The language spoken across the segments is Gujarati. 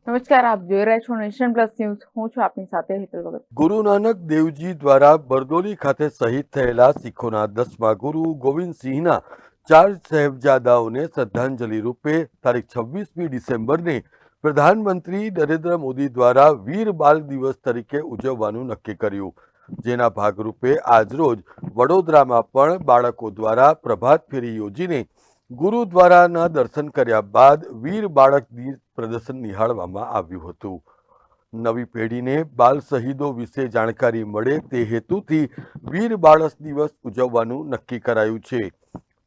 નમસ્કાર, આપ જોઈ રહ્યા છો નેશન પ્લસ ન્યૂઝ. હું છું આપની સાથે હેતલ ભગત. ગુરુ નાનક દેવજી દ્વારા બરદોલી ખાતે શહીદ થયેલા શીખોના 10મા ગુરુ ગોવિંદસિંહના 4 સાહેબજાદાઓને શ્રદ્ધાંજલિ રૂપે તારીખ 26મી ડિસેમ્બરને પ્રધાનમંત્રી નરેન્દ્ર મોદી દ્વારા વીર બાળ દિવસ તરીકે ઉજવવાનું નક્કી કર્યું. જેના ભાગરૂપે આજરોજ વડોદરામાં પણ બાળકો દ્વારા પ્રભાત ફેરી યોજીને ગુરુદ્વારાના દર્શન કર્યા બાદ વીર બાળક પ્રદર્શન નિહાળવામાં આવ્યું હતું. નવી પેઢીને બાલ શહીદો વિશે જાણકારી મળે તે હેતુથી વીર બાળક દિવસ ઉજવવાનું નક્કી કરાયું છે.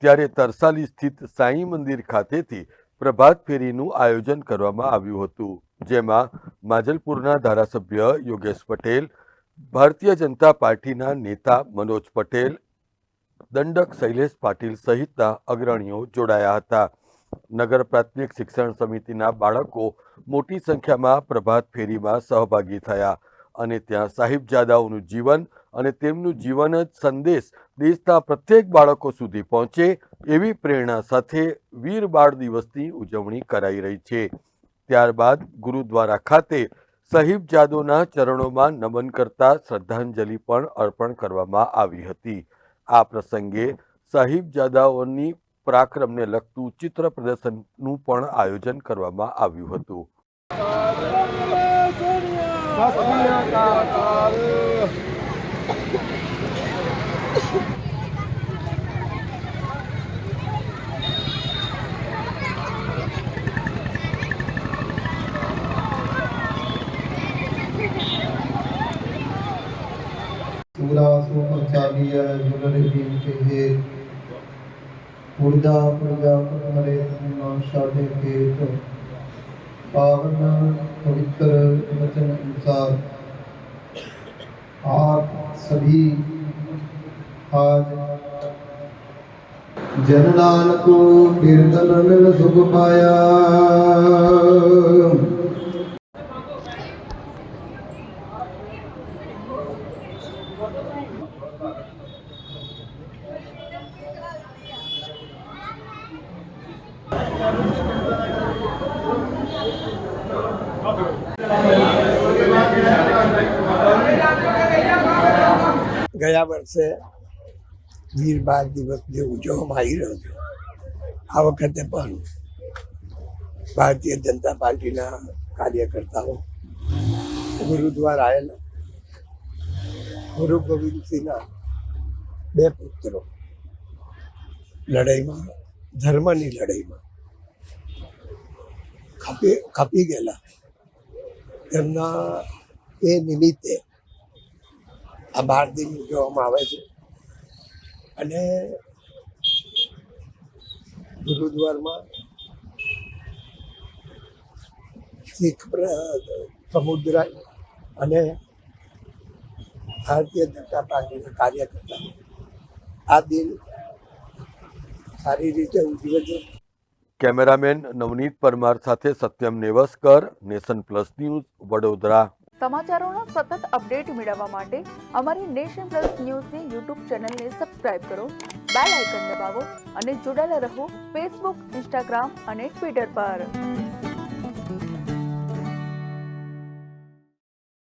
ત્યારે તરસાલી સ્થિત સાંઈ મંદિર ખાતેથી પ્રભાત ફેરીનું આયોજન કરવામાં આવ્યું હતું, જેમાં માજલપુરના ધારાસભ્ય યોગેશ પટેલ, ભારતીય જનતા પાર્ટીના નેતા મનોજ પટેલ, દંડક શૈલેષ પાટીલ સહિતના અગ્રણીઓ જોડાયા હતા. નગર પ્રાથમિક શિક્ષણ સમિતિના બાળકો મોટી સંખ્યામાં પ્રભાત ફેરીમાં સહભાગી થયા અને ત્યાં સાહિબજાદાઓનું જીવન અને તેમનું જીવન જ સંદેશ દેશના પ્રત્યેક બાળકો સુધી પહોંચે એવી પ્રેરણા સાથે વીર બાળ દિવસની ઉજવણી કરાઈ રહી છે. ત્યારબાદ ગુરુદ્વારા ખાતે સાહિબજાદોના ચરણોમાં નમન કરતા શ્રદ્ધાંજલિ પણ અર્પણ કરવામાં આવી હતી. આ પ્રસંગે સાહિબજાદાઓની પરાક્રમને લગતું ચિત્ર પ્રદર્શનનું પણ આયોજન કરવામાં આવ્યું હતું. पावन पवित्र वचन अनुसार आप सभी आज जननान को कीर्तन मिल सुख पाया. ગયા વર્ષે વીર બાળ દિવસ જે ઉજવવામાં આવી રહ્યો છે, આ વખતે પણ ભારતીય જનતા પાર્ટીના કાર્યકર્તાઓ ગુરુદ્વારા આવેલા ગુરુ ગોવિંદસિંહના 2 પુત્રો લડાઈમાં, ધર્મની લડાઈમાં ખપી ગયેલા, તેમના એ નિમિત્તે આ બાળ દિન ઉજવવામાં આવે છે. અને ગુરુદ્વારમાં શીખ સમુદાય અને ભારતીય જનતા પાર્ટીના કાર્યકર્તાઓ આ દિન સારી રીતે ઉજવે છે. કેમેરામેન નવનીત પરમાર સાથે Satyam Nevaskar, nation plus news, Vadodara. સમાચારોના સતત અપડેટ મેળવવા માટે અમારી નેશન પ્લસ ન્યૂઝની યુટ્યુબ ચેનલને સબસ્ક્રાઇબ કરો, બેલ આઇકન દબાવો અને જોડાયેલા રહો ફેસબુક, ઇન્સ્ટાગ્રામ અને ટ્વિટર પર.